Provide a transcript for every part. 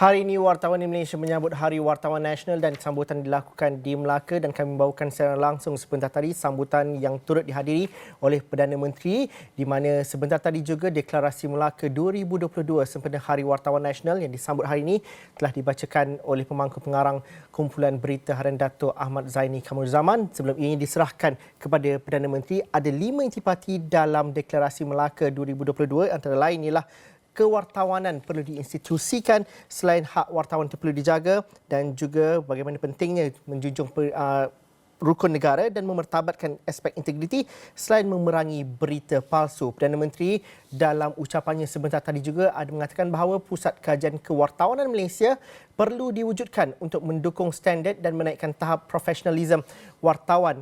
Hari ini Wartawan di Malaysia menyambut Hari Wartawan Nasional dan sambutan dilakukan di Melaka dan kami membawakan secara langsung sebentar tadi sambutan yang turut dihadiri oleh Perdana Menteri di mana sebentar tadi juga Deklarasi Melaka 2022 sempena Hari Wartawan Nasional yang disambut hari ini telah dibacakan oleh pemangku pengarang kumpulan berita Harian Dato' Ahmad Zaini Khairul-Zaman. Sebelum ini diserahkan kepada Perdana Menteri ada 5 intipati dalam Deklarasi Melaka 2022 antara lain ialah kewartawanan perlu diinstitusikan, selain hak wartawan itu perlu dijaga dan juga bagaimana pentingnya menjunjung rukun negara dan memertabatkan aspek integriti selain memerangi berita palsu. Perdana Menteri dalam ucapannya sebentar tadi juga ada mengatakan bahawa Pusat Kajian Kewartawanan Malaysia perlu diwujudkan untuk mendukung standard dan menaikkan tahap profesionalisme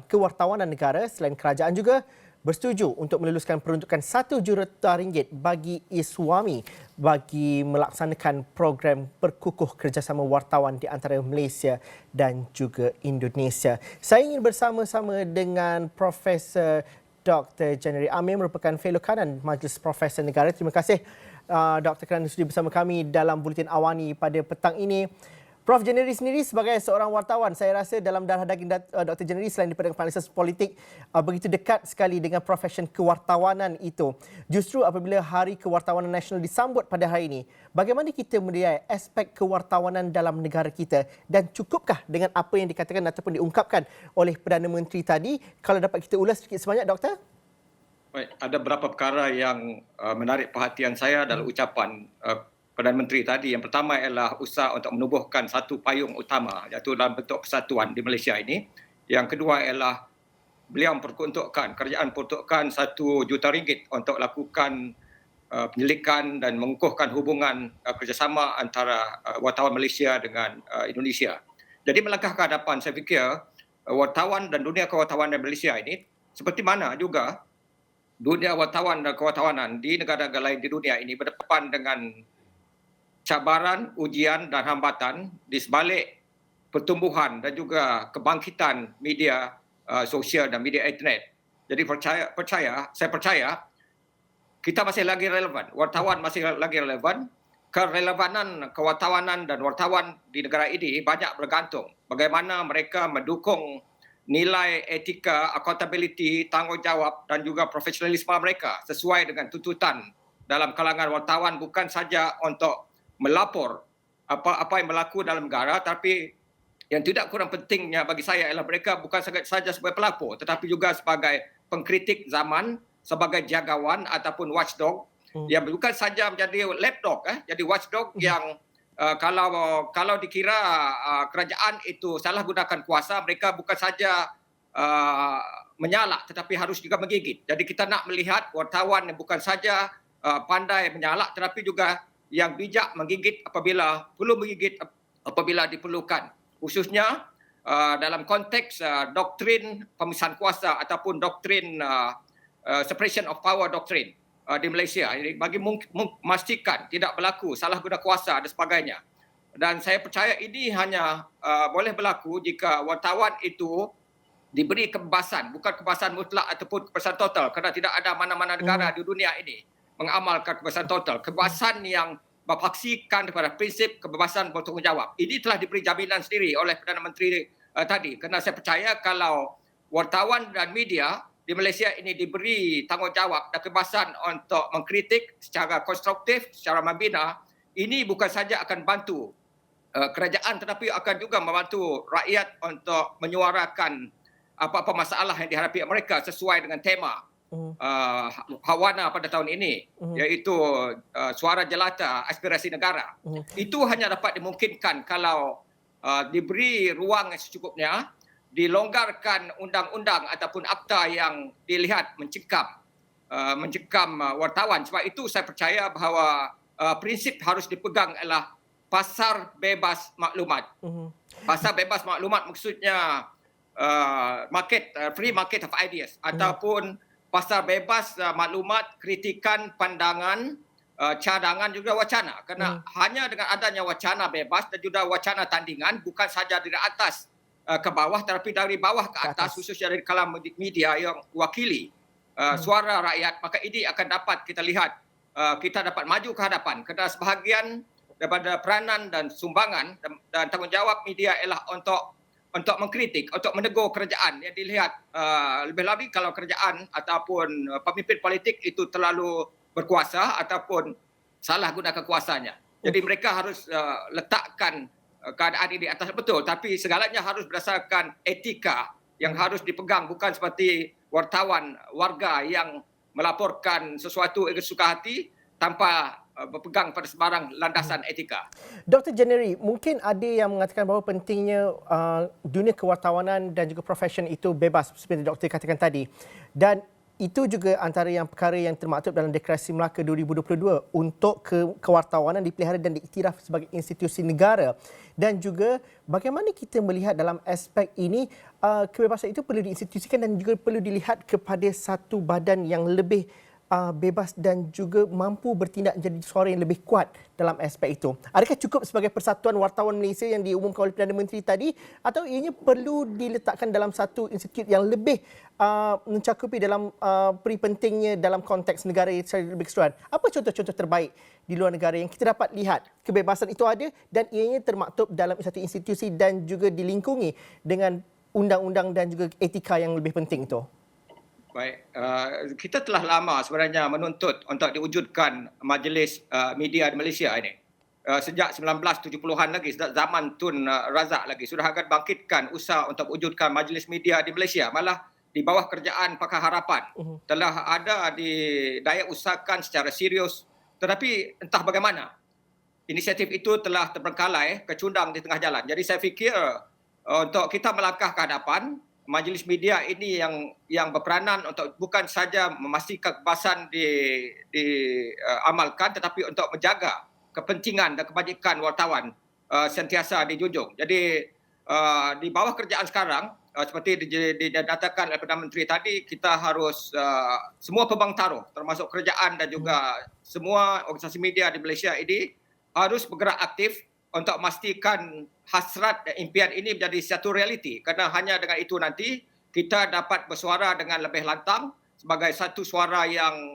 kewartawanan negara. Selain kerajaan juga bersetuju untuk meluluskan peruntukan RM1 juta bagi ISWAMI bagi melaksanakan program perkukuh kerjasama wartawan di antara Malaysia dan juga Indonesia. Saya ingin bersama-sama dengan Profesor Dr. January Amir merupakan Fellow Kanan Majlis Profesor Negara. Terima kasih Dr. kerana sudi bersama kami dalam Buletin Awani pada petang ini. Prof. January sendiri sebagai seorang wartawan, saya rasa dalam darah daging Dr. January selain daripada analisis politik, begitu dekat sekali dengan profesion kewartawanan itu. Justru apabila Hari Kewartawanan Nasional disambut pada hari ini, bagaimana kita menilai aspek kewartawanan dalam negara kita dan cukupkah dengan apa yang dikatakan ataupun diungkapkan oleh Perdana Menteri tadi? Kalau dapat kita ulas sedikit sebanyak, Doktor? Baik, ada beberapa perkara yang menarik perhatian saya dalam ucapan Perdana Menteri tadi. Yang pertama ialah usaha untuk menubuhkan satu payung utama iaitu dalam bentuk persatuan di Malaysia ini. Yang kedua ialah beliau kerajaan peruntukkan RM1 juta untuk lakukan penyelidikan dan mengukuhkan hubungan kerjasama antara wartawan Malaysia dengan Indonesia. Jadi melangkah ke hadapan, saya fikir wartawan dan dunia kewartawanan Malaysia ini seperti mana juga dunia wartawan dan kewartawanan di negara-negara lain di dunia ini berdepan dengan cabaran, ujian dan hambatan di sebalik pertumbuhan dan juga kebangkitan media sosial dan media internet. Jadi saya percaya kita masih lagi relevan, wartawan masih lagi relevan. Kerelevanan kewartawanan dan wartawan di negara ini banyak bergantung bagaimana mereka mendukung nilai etika, accountability, tanggungjawab dan juga profesionalisme mereka sesuai dengan tuntutan dalam kalangan wartawan, bukan saja untuk melapor apa yang berlaku dalam negara, tapi yang tidak kurang pentingnya bagi saya ialah mereka bukan saja sebagai pelapor tetapi juga sebagai pengkritik zaman, sebagai jagawan ataupun watchdog yang bukan saja menjadi lapdog, jadi watchdog yang kalau dikira kerajaan itu salah gunakan kuasa, mereka bukan saja menyalak tetapi harus juga menggigit. Jadi kita nak melihat wartawan yang bukan saja pandai menyalak tetapi juga yang bijak menggigit apabila perlu menggigit apabila diperlukan. Khususnya dalam konteks doktrin pemisahan kuasa ataupun doktrin separation of power doctrine di Malaysia. Bagi memastikan tidak berlaku salah guna kuasa dan sebagainya. Dan saya percaya ini hanya boleh berlaku jika wartawan itu diberi kebebasan, bukan kebebasan mutlak ataupun kebebasan total, kerana tidak ada mana-mana negara di dunia ini mengamalkan kebebasan total, kebebasan yang berpaksikan kepada prinsip kebebasan bertanggungjawab. Ini telah diberi jaminan sendiri oleh Perdana Menteri tadi. Kerana saya percaya kalau wartawan dan media di Malaysia ini diberi tanggungjawab dan kebebasan untuk mengkritik secara konstruktif, secara membina, ini bukan saja akan bantu kerajaan tetapi akan juga membantu rakyat untuk menyuarakan apa-apa masalah yang dihadapi mereka sesuai dengan tema Hawana pada tahun ini, iaitu suara jelata aspirasi negara. Itu hanya dapat dimungkinkan kalau diberi ruang yang secukupnya, dilonggarkan undang-undang ataupun akta yang dilihat mencekam wartawan. Sebab itu saya percaya bahawa prinsip harus dipegang ialah pasar bebas maklumat. Pasar bebas maklumat maksudnya free market of ideas ataupun pasar bebas maklumat, kritikan, pandangan, cadangan juga wacana. Kerana hanya dengan adanya wacana bebas dan juga wacana tandingan, bukan saja dari atas ke bawah tetapi dari bawah ke atas, khususnya dari kalangan media yang wakili suara rakyat, maka ini akan dapat kita lihat kita dapat maju ke hadapan. Kerana sebahagian daripada peranan dan sumbangan dan tanggungjawab media ialah untuk mengkritik, untuk menegur kerajaan yang dilihat lebih lagi kalau kerajaan ataupun pemimpin politik itu terlalu berkuasa ataupun salah gunakan kuasanya. Jadi mereka harus letakkan keadaan ini atas betul, tapi segalanya harus berdasarkan etika yang harus dipegang, bukan seperti wartawan warga yang melaporkan sesuatu yang suka hati tanpa berpegang pada sebarang landasan etika. Dr. January, mungkin ada yang mengatakan bahawa pentingnya dunia kewartawanan dan juga profesion itu bebas seperti doktor katakan tadi. Dan itu juga antara yang perkara yang termaktub dalam Deklarasi Melaka 2022 untuk kewartawanan dipelihara dan diiktiraf sebagai institusi negara. Dan juga bagaimana kita melihat dalam aspek ini kebebasan itu perlu diinstitusikan dan juga perlu dilihat kepada satu badan yang lebih bebas dan juga mampu bertindak menjadi suara yang lebih kuat dalam aspek itu. Adakah cukup sebagai Persatuan Wartawan Malaysia yang diumumkan oleh Perdana Menteri tadi atau ianya perlu diletakkan dalam satu institut yang lebih mencakupi dalam peri pentingnya dalam konteks negara secara lebih keseluruhan? Apa contoh-contoh terbaik di luar negara yang kita dapat lihat kebebasan itu ada dan ianya termaktub dalam satu institusi dan juga dilingkungi dengan undang-undang dan juga etika yang lebih penting itu? Baik, kita telah lama sebenarnya menuntut untuk diwujudkan Majlis Media di Malaysia ini. Sejak 1970-an lagi, sejak zaman Tun Razak lagi, sudah akan bangkitkan usaha untuk wujudkan Majlis Media di Malaysia. Malah di bawah kerjaan Pakar Harapan telah ada didaya usahakan secara serius. Tetapi entah bagaimana, inisiatif itu telah terbengkalai, kecundang di tengah jalan. Jadi saya fikir untuk kita melangkah ke hadapan, Majlis Media ini yang berperanan untuk bukan saja memastikan kebebasan diamalkan tetapi untuk menjaga kepentingan dan kebajikan wartawan sentiasa dijunjung. Jadi di bawah kerjaan sekarang seperti dinyatakan oleh Perdana Menteri tadi, kita harus semua pebang taruh termasuk kerajaan dan juga semua organisasi media di Malaysia ini harus bergerak aktif untuk memastikan hasrat dan impian ini menjadi satu realiti. Kerana hanya dengan itu nanti kita dapat bersuara dengan lebih lantang sebagai satu suara yang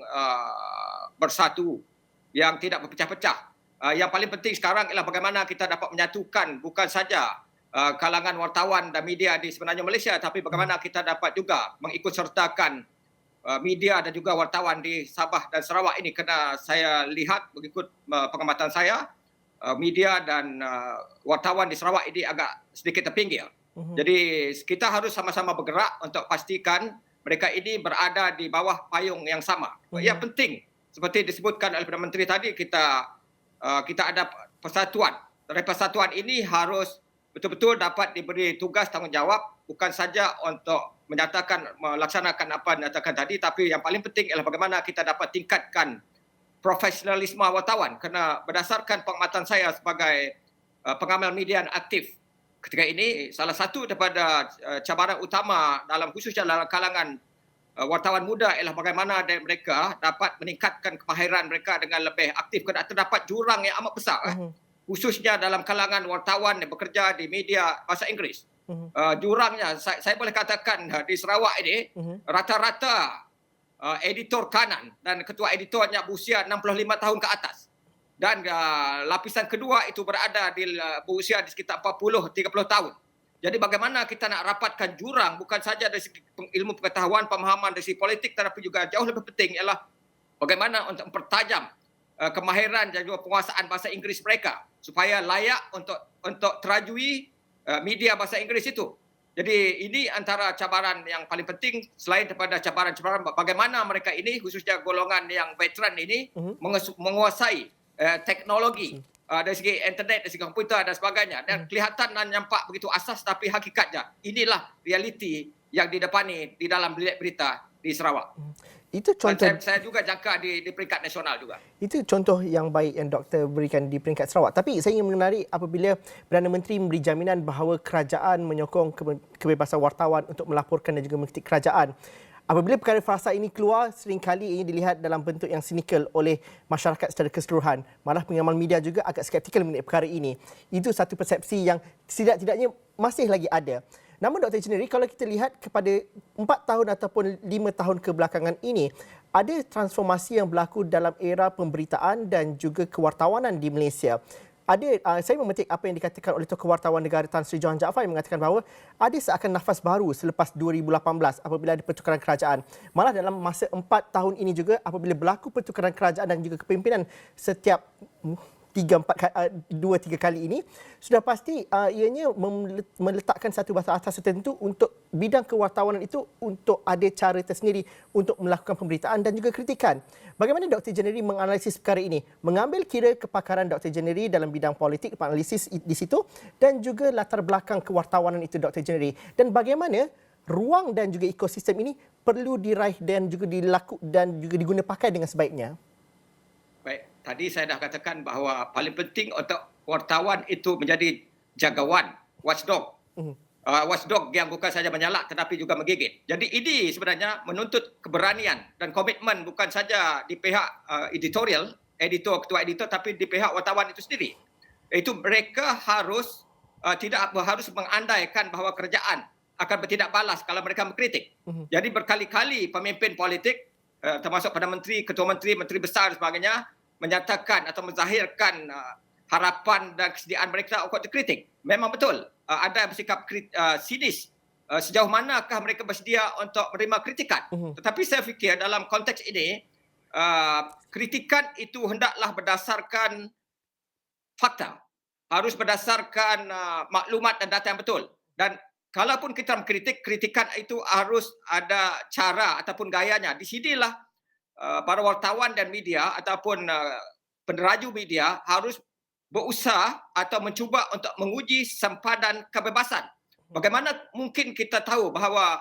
bersatu, yang tidak berpecah-pecah. Yang paling penting sekarang ialah bagaimana kita dapat menyatukan bukan saja kalangan wartawan dan media di sebenarnya Malaysia, tapi bagaimana kita dapat juga mengikutsertakan media dan juga wartawan di Sabah dan Sarawak ini. Kerana saya lihat mengikut pengamatan saya, media dan wartawan di Sarawak ini agak sedikit terpinggir. Jadi kita harus sama-sama bergerak untuk pastikan mereka ini berada di bawah payung yang sama. Yang penting seperti disebutkan oleh Perdana Menteri tadi, kita ada persatuan. Dari persatuan ini harus betul-betul dapat diberi tugas tanggungjawab bukan saja untuk melaksanakan apa yang dinyatakan tadi, tapi yang paling penting ialah bagaimana kita dapat tingkatkan profesionalisme wartawan. Kerana berdasarkan pengamatan saya sebagai pengamal media yang aktif ketika ini, salah satu daripada cabaran utama khususnya dalam kalangan wartawan muda ialah bagaimana mereka dapat meningkatkan kemahiran mereka dengan lebih aktif. Kerana terdapat jurang yang amat besar khususnya dalam kalangan wartawan yang bekerja di media bahasa Inggeris. Jurangnya saya boleh katakan di Sarawak ini rata-rata editor kanan dan ketua editornya berusia 65 tahun ke atas. Dan lapisan kedua itu berada berusia di sekitar 40-30 tahun. Jadi bagaimana kita nak rapatkan jurang bukan saja dari segi ilmu pengetahuan, pemahaman dari segi politik, tetapi juga jauh lebih penting ialah bagaimana untuk mempertajam kemahiran dan juga penguasaan bahasa Inggeris mereka supaya layak untuk terajui media bahasa Inggeris itu. Jadi ini antara cabaran yang paling penting selain daripada cabaran-cabaran bagaimana mereka ini khususnya golongan yang veteran ini menguasai teknologi dari segi internet, dari segi komputer dan sebagainya. Dan kelihatan dan nampak begitu asas tapi hakikatnya inilah realiti yang didepani di dalam berita di Sarawak. Itu contoh. Saya juga jangka di peringkat nasional juga. Itu contoh yang baik yang doktor berikan di peringkat Sarawak. Tapi saya ingin menarik apabila Perdana Menteri memberi jaminan bahawa kerajaan menyokong kebebasan wartawan untuk melaporkan dan juga mengkritik kerajaan. Apabila perkara frasa ini keluar, seringkali ini dilihat dalam bentuk yang sinikal oleh masyarakat secara keseluruhan. Malah pengamal media juga agak skeptikal mengenai perkara ini. Itu satu persepsi yang tidak-tidaknya masih lagi ada. Namun Dr. January, kalau kita lihat kepada 4 tahun ataupun 5 tahun kebelakangan ini, ada transformasi yang berlaku dalam era pemberitaan dan juga kewartawanan di Malaysia. Saya memetik apa yang dikatakan oleh Tokoh Wartawan Negara Tan Sri Johan Jaafar yang mengatakan bahawa ada seakan nafas baru selepas 2018 apabila ada pertukaran kerajaan. Malah dalam masa 4 tahun ini juga apabila berlaku pertukaran kerajaan dan juga kepimpinan setiap 2-3 kali ini, sudah pasti ianya meletakkan satu batas tertentu untuk bidang kewartawanan itu untuk ada cara tersendiri untuk melakukan pemberitaan dan juga kritikan. Bagaimana Dr. Jennery menganalisis perkara ini? Mengambil kira kepakaran Dr. Jennery dalam bidang politik, analisis di situ dan juga latar belakang kewartawanan itu Dr. Jennery. Dan bagaimana ruang dan juga ekosistem ini perlu diraih dan juga diguna pakai dengan sebaiknya? Baik, tadi saya dah katakan bahawa paling penting untuk wartawan itu menjadi jagawan, watchdog. Watchdog yang bukan saja menyalak tetapi juga menggigit. Jadi ini sebenarnya menuntut keberanian dan komitmen bukan saja di pihak editorial, ketua editor, tapi di pihak wartawan itu sendiri. Itu mereka harus tidak harus mengandaikan bahawa kerajaan akan bertindak balas kalau mereka mengkritik. Jadi berkali-kali pemimpin politik termasuk Perdana Menteri, Ketua Menteri, Menteri Besar dan sebagainya menyatakan atau menzahirkan harapan dan kesediaan mereka untuk dikritik. Memang betul ada bersikap sinis. Sejauh manakah mereka bersedia untuk menerima kritikan? Tetapi saya fikir dalam konteks ini kritikan itu hendaklah berdasarkan fakta. Harus berdasarkan maklumat dan data yang betul. Dan kalaupun kita mengkritik, kritikan itu harus ada cara ataupun gayanya. Di sinilah para wartawan dan media ataupun peneraju media harus berusaha atau mencuba untuk menguji sempadan kebebasan. Bagaimana mungkin kita tahu bahawa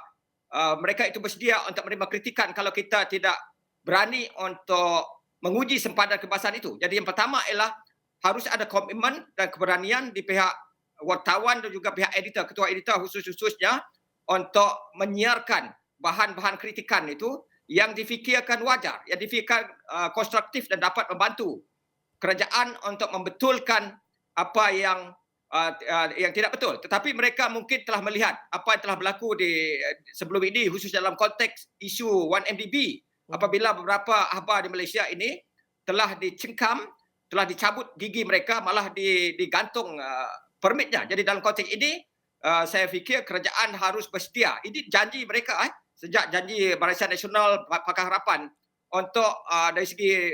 mereka itu bersedia untuk menerima kritikan kalau kita tidak berani untuk menguji sempadan kebebasan itu. Jadi yang pertama ialah harus ada komitmen dan keberanian di pihak wartawan dan juga pihak editor, ketua editor khusus-khususnya untuk menyiarkan bahan-bahan kritikan itu yang difikirkan wajar, yang difikirkan konstruktif dan dapat membantu kerajaan untuk membetulkan apa yang tidak betul. Tetapi mereka mungkin telah melihat apa yang telah berlaku di sebelum ini, khusus dalam konteks isu 1MDB, apabila beberapa ahbar di Malaysia ini telah dicengkam, telah dicabut gigi mereka, malah digantung permitnya. Jadi dalam konteks ini saya fikir kerajaan harus bersedia. Ini janji mereka sejak janji Barisan Nasional Pakatan Harapan untuk dari segi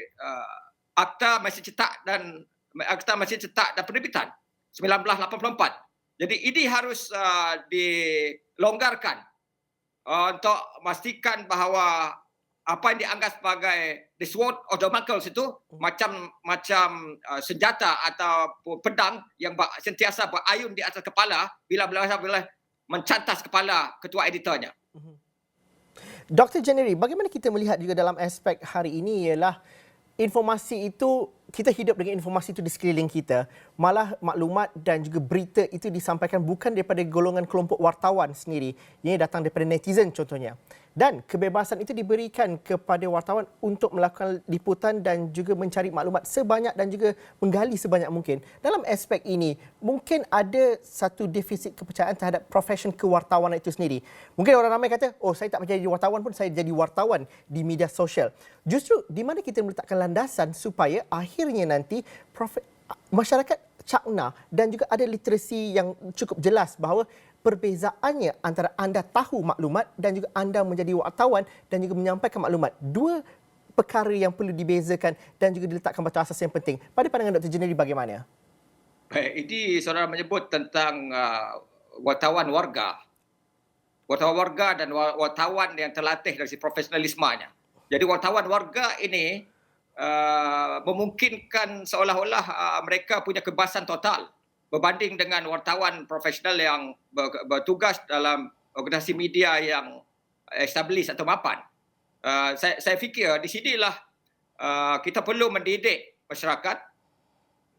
akta masih cetak dan penerbitan 1984. Jadi ini harus dilonggarkan untuk memastikan bahawa apa yang dianggap sebagai the sword of Damocles itu macam senjata atau pedang yang sentiasa berayun di atas kepala bila mencantas kepala ketua editornya. Dr. Jennery, bagaimana kita melihat juga dalam aspek hari ini ialah informasi itu, kita hidup dengan informasi itu di sekeliling kita. Malah maklumat dan juga berita itu disampaikan bukan daripada golongan kelompok wartawan sendiri. Ia datang daripada netizen contohnya. Dan kebebasan itu diberikan kepada wartawan untuk melakukan liputan dan juga mencari maklumat sebanyak dan juga menggali sebanyak mungkin. Dalam aspek ini, mungkin ada satu defisit kepercayaan terhadap profesion kewartawanan itu sendiri. Mungkin orang ramai kata, oh saya tak percaya jadi wartawan pun, saya jadi wartawan di media sosial. Justru di mana kita meletakkan landasan supaya akhirnya nanti masyarakat cakna dan juga ada literasi yang cukup jelas bahawa perbezaannya antara anda tahu maklumat dan juga anda menjadi wartawan dan juga menyampaikan maklumat. Dua perkara yang perlu dibezakan dan juga diletakkan batu asas yang penting. Pada pandangan Dr. Jennery bagaimana? Baik, ini saudara menyebut tentang wartawan warga. Wartawan warga dan wartawan yang terlatih dari profesionalismenya. Jadi wartawan warga ini memungkinkan seolah-olah mereka punya kebebasan total berbanding dengan wartawan profesional yang bertugas dalam organisasi media yang established atau mapan. Saya fikir di sinilah kita perlu mendidik masyarakat,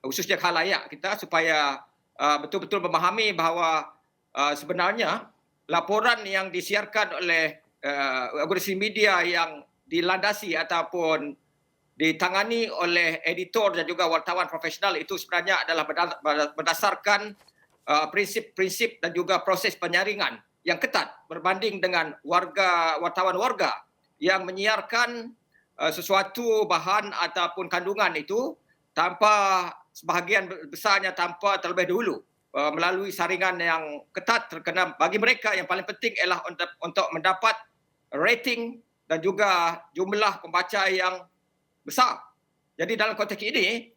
khususnya khalayak kita, supaya betul-betul memahami bahawa sebenarnya laporan yang disiarkan oleh organisasi media yang dilandasi ataupun ditangani oleh editor dan juga wartawan profesional itu sebenarnya adalah berdasarkan prinsip-prinsip dan juga proses penyaringan yang ketat berbanding dengan wartawan warga yang menyiarkan sesuatu bahan ataupun kandungan itu tanpa sebahagian besarnya tanpa terlebih dahulu melalui saringan yang ketat terkena. Bagi mereka yang paling penting ialah untuk mendapat rating dan juga jumlah pembaca yang besar. Jadi dalam konteks ini,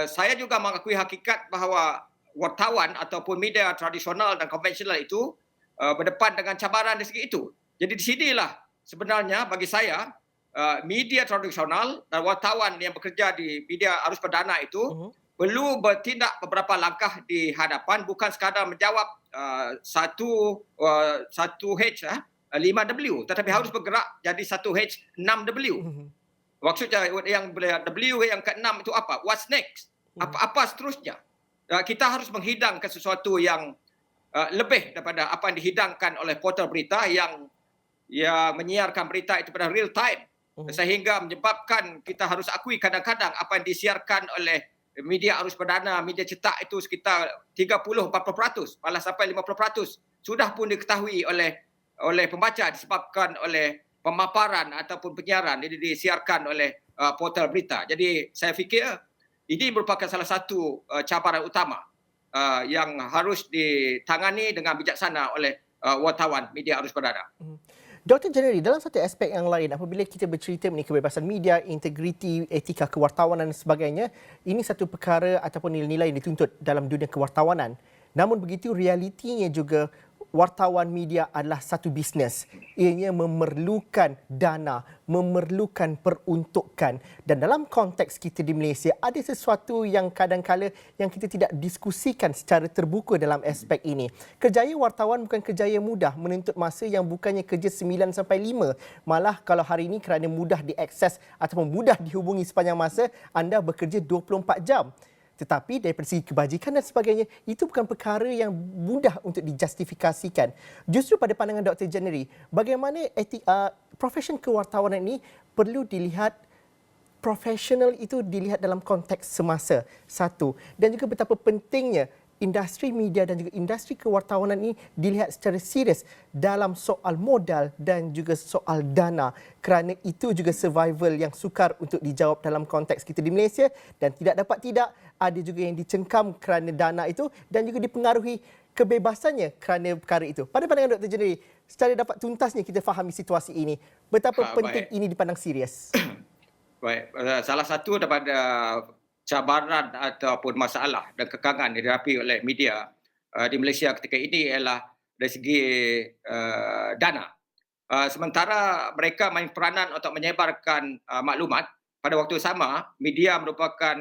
saya juga mengakui hakikat bahawa wartawan ataupun media tradisional dan konvensional itu berdepan dengan cabaran dari segi itu. Jadi di sinilah sebenarnya bagi saya media tradisional dan wartawan yang bekerja di media arus perdana itu perlu bertindak beberapa langkah di hadapan, bukan sekadar menjawab satu H 5W, tetapi harus bergerak jadi satu H 6W. Maksudnya yang W yang ke-6 itu apa? What's next? Apa seterusnya? Kita harus menghidangkan sesuatu yang lebih daripada apa yang dihidangkan oleh portal berita yang menyiarkan berita itu pada real time, sehingga menyebabkan kita harus akui kadang-kadang apa yang disiarkan oleh media arus perdana, media cetak itu sekitar 30-40%, malah sampai 50% sudah pun diketahui oleh pembaca disebabkan oleh pemaparan ataupun penyiaran ini disiarkan oleh portal berita. Jadi saya fikir ini merupakan salah satu cabaran utama yang harus ditangani dengan bijaksana oleh wartawan media arus perdana. Dr. Jennery, dalam satu aspek yang lain, apabila kita bercerita mengenai kebebasan media, integriti, etika kewartawanan dan sebagainya, ini satu perkara ataupun nilai-nilai yang dituntut dalam dunia kewartawanan. Namun begitu, realitinya juga wartawan media adalah satu bisnes. Ianya memerlukan dana, memerlukan peruntukan. Dan dalam konteks kita di Malaysia, ada sesuatu yang kadang-kala yang kita tidak diskusikan secara terbuka dalam aspek ini. Kerjaya wartawan bukan kerjaya mudah, menuntut masa yang bukannya kerja 9 sampai 5. Malah kalau hari ini kerana mudah diakses ataupun mudah dihubungi sepanjang masa, anda bekerja 24 jam. Tetapi daripada segi kebajikan dan sebagainya, itu bukan perkara yang mudah untuk dijustifikasikan. Justru pada pandangan Dr. Jennery, bagaimana profesion kewartawanan ini perlu dilihat, profesional itu dilihat dalam konteks semasa, satu. Dan juga betapa pentingnya industri media dan juga industri kewartawanan ini dilihat secara serius dalam soal modal dan juga soal dana, kerana itu juga survival yang sukar untuk dijawab dalam konteks kita di Malaysia, dan tidak dapat tidak ada juga yang dicengkam kerana dana itu dan juga dipengaruhi kebebasannya kerana perkara itu. Pada pandangan Dr. Jennery, secara dapat tuntasnya kita fahami situasi ini, betapa penting ini dipandang serius. Baik, salah satu daripada cabaran ataupun masalah dan kekangan yang dihadapi oleh media di Malaysia ketika ini ialah dari segi dana. Sementara mereka main peranan untuk menyebarkan maklumat, pada waktu sama media merupakan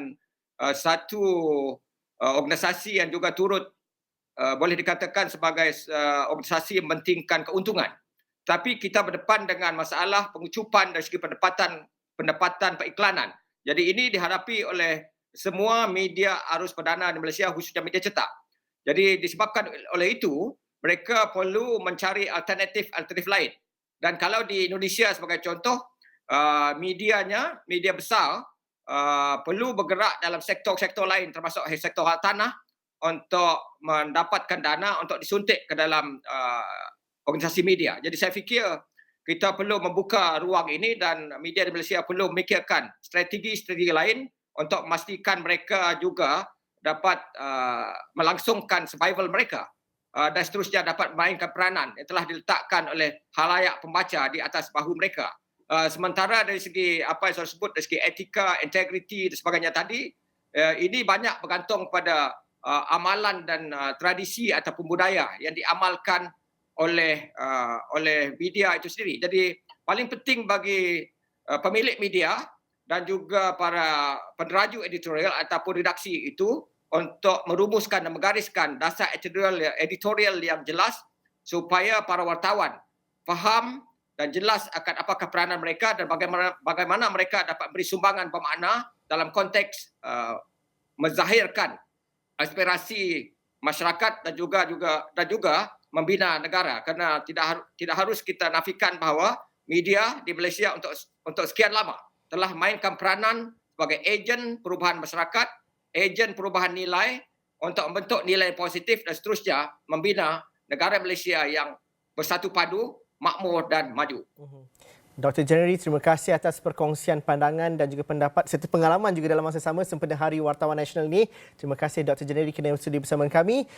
satu organisasi yang juga turut boleh dikatakan sebagai organisasi yang mementingkan keuntungan. Tapi kita berdepan dengan masalah pengucupan dari segi pendapatan periklanan. Jadi ini dihadapi oleh semua media arus perdana di Malaysia, khususnya media cetak. Jadi disebabkan oleh itu, mereka perlu mencari alternatif lain. Dan kalau di Indonesia sebagai contoh, media besar perlu bergerak dalam sektor-sektor lain, termasuk sektor tanah, untuk mendapatkan dana untuk disuntik ke dalam organisasi media. Jadi saya fikir kita perlu membuka ruang ini dan media di Malaysia perlu memikirkan strategi-strategi lain untuk memastikan mereka juga dapat melangsungkan survival mereka dan seterusnya dapat memainkan peranan yang telah diletakkan oleh khalayak pembaca di atas bahu mereka. Sementara dari segi apa yang saya sebut, dari segi etika, integriti dan sebagainya tadi, ini banyak bergantung pada amalan dan tradisi ataupun budaya yang diamalkan oleh media itu sendiri. Jadi paling penting bagi pemilik media dan juga para peneraju editorial ataupun redaksi itu untuk merumuskan dan menggariskan dasar editorial yang jelas supaya para wartawan faham dan jelas akan apakah peranan mereka dan bagaimana mereka dapat beri sumbangan bermakna dalam konteks menzahirkan aspirasi masyarakat dan juga membina negara. Kerana tidak harus kita nafikan bahawa media di Malaysia untuk sekian lama telah mainkan peranan sebagai ejen perubahan masyarakat, ejen perubahan nilai untuk membentuk nilai positif dan seterusnya membina negara Malaysia yang bersatu padu, makmur dan maju. Dr. January, terima kasih atas perkongsian pandangan dan juga pendapat serta pengalaman juga dalam masa sama sempena Hari Wartawan Nasional ini. Terima kasih Dr. January kerana sudi bersama kami.